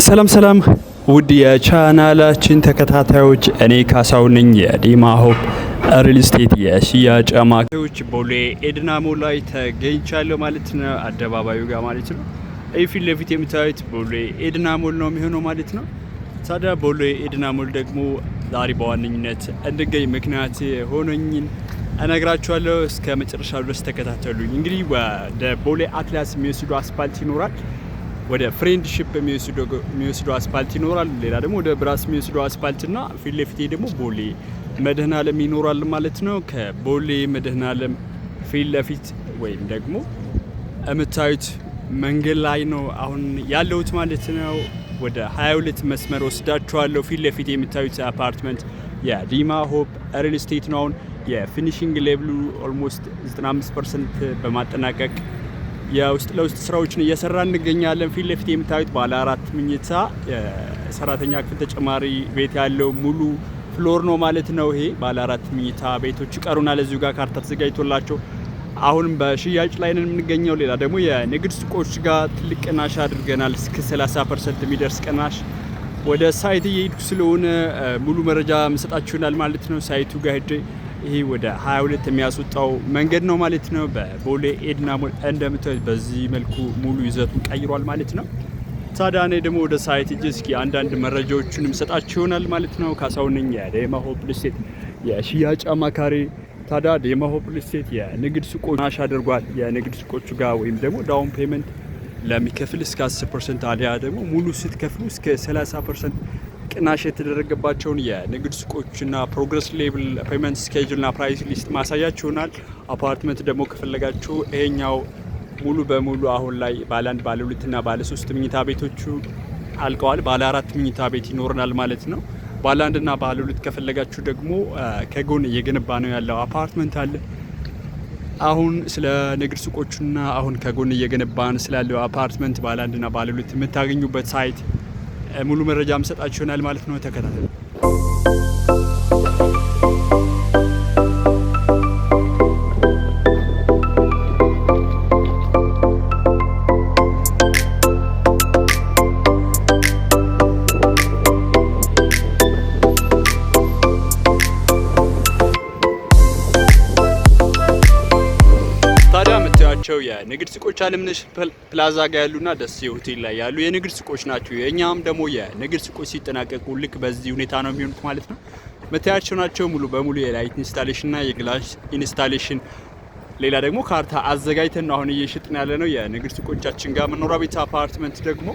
ሰላም ውድ የቻናላችን ተከታታዮች እኔ ካሳው ነኝ። የዲማ ሆፕ ሪል ስቴት የሽያጭ አማካሪዎች ቦሌ ኤድና ሞል ላይ ተገኝቻለሁ ማለት ነው። አደባባዩ ጋር ማለት ነው። ፊት ለፊት የምታዩት ቦሌ ኤድና ሞል ነው የሚሆነው ማለት ነው። ታዲያ ቦሌ ኤድና ሞል ደግሞ ዛሬ በዋነኝነት እንድገኝ ምክንያት ሆኖኝን እነግራችኋለሁ። እስከ መጨረሻው ድረስ ተከታተሉኝ። እንግዲህ ወደ ቦሌ አትላስ የሚወስዱ አስፓልት ይኖራል፣ ወደ ፍሬንድሺፕ የሚወስዱ አስፓልት ይኖራል፣ ሌላ ደግሞ ወደ ብራስ የሚወስዱ አስፓልትና ፊት ለፊቴ ደግሞ ቦሌ መድኃኔዓለም ይኖራል ማለት ነው። ከቦሌ መድኃኔዓለም ፊት ለፊት ወይም ደግሞ የምታዩት መንገድ ላይ ነው አሁን ያለሁት ማለት ነው። ወደ 22 መስመር ወስዳችኋለሁ። ፊት ለፊት የምታዩት አፓርትመንት የዲማ ሆፕ ሪል ስቴት ነው። አሁን የፊኒሺንግ ሌቭሉ ኦልሞስት 95% በማጠናቀቅ የውስጥ ለውስጥ ስራዎችን እየሰራ እንገኛለን። ፊት ለፊት የምታዩት ባለ 4 መኝታ ሰራተኛ ክፍል ተጨማሪ ቤት ያለው ሙሉ ፍሎር ነው ማለት ነው። ይሄ ባለ 4 መኝታ ቤቶች ይቀሩናል እዚሁ ጋር ካርታ ተዘጋጅቶላቸው አሁንም በሽያጭ ላይ ነን የምንገኘው። ሌላ ደግሞ የንግድ ሱቆች ጋር ትልቅ ቅናሽ አድርገናል። እስከ 30% የሚደርስ ቅናሽ። ወደ ሳይት እየሄድኩ ስለሆነ ሙሉ መረጃ መስጣችሁናል ማለት ነው። ሳይቱ ጋር ሄጄ ይሄ ወደ 22 የሚያስወጣው መንገድ ነው ማለት ነው። በቦሌ ኤድና ሞል እንደምታዩት በዚህ መልኩ ሙሉ ይዘቱን ቀይሯል ማለት ነው። ታዲያ እኔ ደግሞ ወደ ሳይት ሄጄ እስኪ አንዳንድ መረጃዎችን መስጣችሁ ይሆናል ማለት ነው። ካሳው ነኝ የዲማ ሆፕ ሪል ስቴት የሽያጭ አማካሪ። ታዲያ ዲማ ሆፕ ሪል ስቴት የንግድ ሱቆች ቅናሽ አድርጓል። የንግድ ሱቆቹ ጋር ወይም ደግሞ ዳውን ፔመንት ለሚከፍል እስከ 10% አሊያ ደግሞ ሙሉ ስትከፍሉ እስከ 30% ቅናሽ የተደረገባቸውን የንግድ ሱቆችና ፕሮግረስ ሌቭል ፔመንት ስኬጁልና ፕራይስ ሊስት ማሳያችሁ ይሆናል። አፓርትመንት ደግሞ ከፈለጋችሁ ይሄኛው ሙሉ በሙሉ አሁን ላይ ባለ 1 ባለ 2 እና ባለ 3 መኝታ ቤቶቹ አልቀዋል። ባለ 4 መኝታ ቤት ይኖርናል ማለት ነው። ባለ 1 እና ባለ 2 ከፈለጋችሁ ደግሞ ከጎን እየገነባ ነው ያለው አፓርትመንት አለ። አሁን ስለ ንግድ ሱቆቹና አሁን ከጎን እየገነባን ስላለው አፓርትመንት ባለ 1 እና ባለ 2 የምታገኙበት ሳይት ሙሉ መረጃ መስጣችሁ ይሆናል ማለት ነው። ተከታተሉ። የንግድ ሱቆች አለምነሽ ፕላዛ ጋር ያሉና ደሴ ሆቴል ላይ ያሉ የንግድ ሱቆች ናቸው። የኛም ደግሞ የንግድ ሱቆች ሲጠናቀቁ ልክ በዚህ ሁኔታ ነው የሚሆኑት ማለት ነው። መታያቸው ናቸው ሙሉ በሙሉ የላይት ኢንስታሌሽን እና የግላስ ኢንስታሌሽን። ሌላ ደግሞ ካርታ አዘጋጅተን ነው አሁን እየሸጥን ያለ ነው። የንግድ ሱቆቻችን ጋር መኖሪያ ቤት አፓርትመንት ደግሞ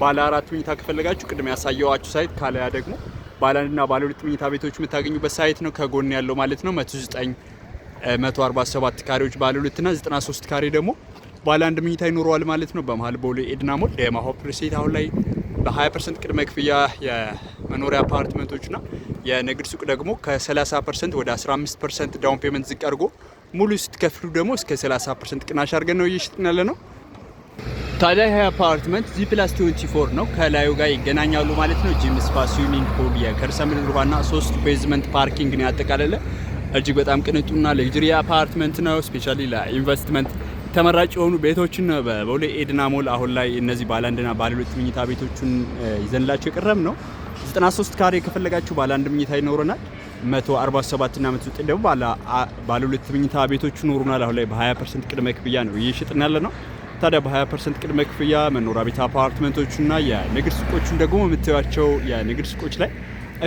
ባለ 4 መኝታ ከፈለጋችሁ ቅድም ያሳየዋችሁ ሳይት፣ ካለያ ደግሞ ባለ 1 እና ባለ 2 መኝታ ቤቶች የምታገኙበት ሳይት ነው ከጎን ያለው ማለት ነው። 147 ካሬዎች ባለ 2 እና 93 ካሬ ደግሞ ባለ 1 መኝታ ይኖረዋል ማለት ነው። በመሃል ቦሌ ኤድና ሞል ዲማ ሆፕ ሪል ስቴት አሁን ላይ በ20% ቅድመ ክፍያ የመኖሪያ አፓርትመንቶችና የንግድ ሱቅ ደግሞ ከ30% ወደ 15% ዳውን ፔመንት ዝቅ አድርጎ ሙሉ ስትከፍሉ ደግሞ እስከ 30% ቅናሽ አድርገን ነው እየሸጥን ያለ ነው። ታዲያ ይሄ አፓርትመንት G+24 ነው። ከላዩ ጋር ይገናኛሉ ማለት ነው። ጂም፣ ስፓ፣ ስዊሚንግ ፑል፣ የከርሰ ምድር ውሃና 3 ቤዝመንት ፓርኪንግ ነው ያጠቃለለ። እጅግ በጣም ቅንጡና ለግሪ አፓርትመንት ነው። ስፔሻሊ ለኢንቨስትመንት ተመራጭ የሆኑ ቤቶችን በቦሌ ኤድና ሞል አሁን ላይ እነዚህ ባለ 1 እና ባለ 2 መኝታ ቤቶችን ይዘንላችሁ የቀረብ ነው። 93 ካሬ ከፈለጋችሁ ባለ 1 መኝታ ይኖረናል። 147 እና 109 ደግሞ ባለ 2 መኝታ ቤቶች ይኖሩናል። አሁን ላይ በ20% ቅድመ ክፍያ ነው እየሸጥን ያለ ነው። ታዲያ በ20% ቅድመ ክፍያ መኖሪያ ቤት አፓርትመንቶችና የንግድ ሱቆችን ደግሞ የምታዩቸው የንግድ ሱቆች ላይ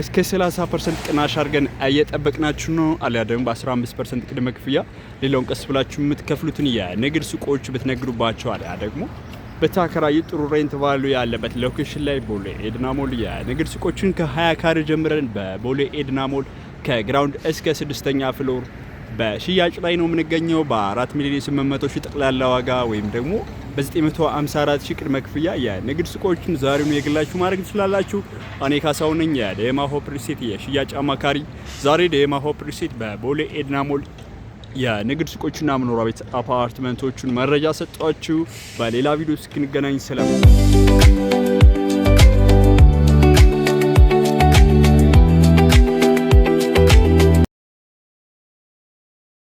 እስከ 30% ቅናሽ አድርገን እየጠበቅናችሁ ነው። አሊያ ደግሞ በ15% ቅድመ ክፍያ ሌላውን ቀስ ብላችሁ የምትከፍሉትን የንግድ ሱቆች ብትነግዱባቸው፣ አሊያ ደግሞ በተከራይ ጥሩ ሬንት ቫልዩ ያለበት ሎኬሽን ላይ ቦሌ ኤድና ሞል የንግድ ሱቆችን ከ20 ካሬ ጀምረን በቦሌ ኤድና ሞል ከግራውንድ እስከ 6ኛ ፍሎር በሽያጭ ላይ ነው የምንገኘው። በ4,800,000 ጠቅላላ ዋጋ ወይም ደግሞ በ954,000 ቅድመ ክፍያ የንግድ ሱቆችን ዛሬውን የግላችሁ ማድረግ ትችላላችሁ። እኔ ካሳው ነኝ የዲማ ሆፕ ሪል ስቴት የሽያጭ አማካሪ። ዛሬ ዲማ ሆፕ ሪል ስቴት በቦሌ ኤድና ሞል የንግድ ሱቆችና መኖሪያ ቤት አፓርትመንቶቹን መረጃ ሰጣችሁ። በሌላ ቪዲዮ እስክንገናኝ ሰላም።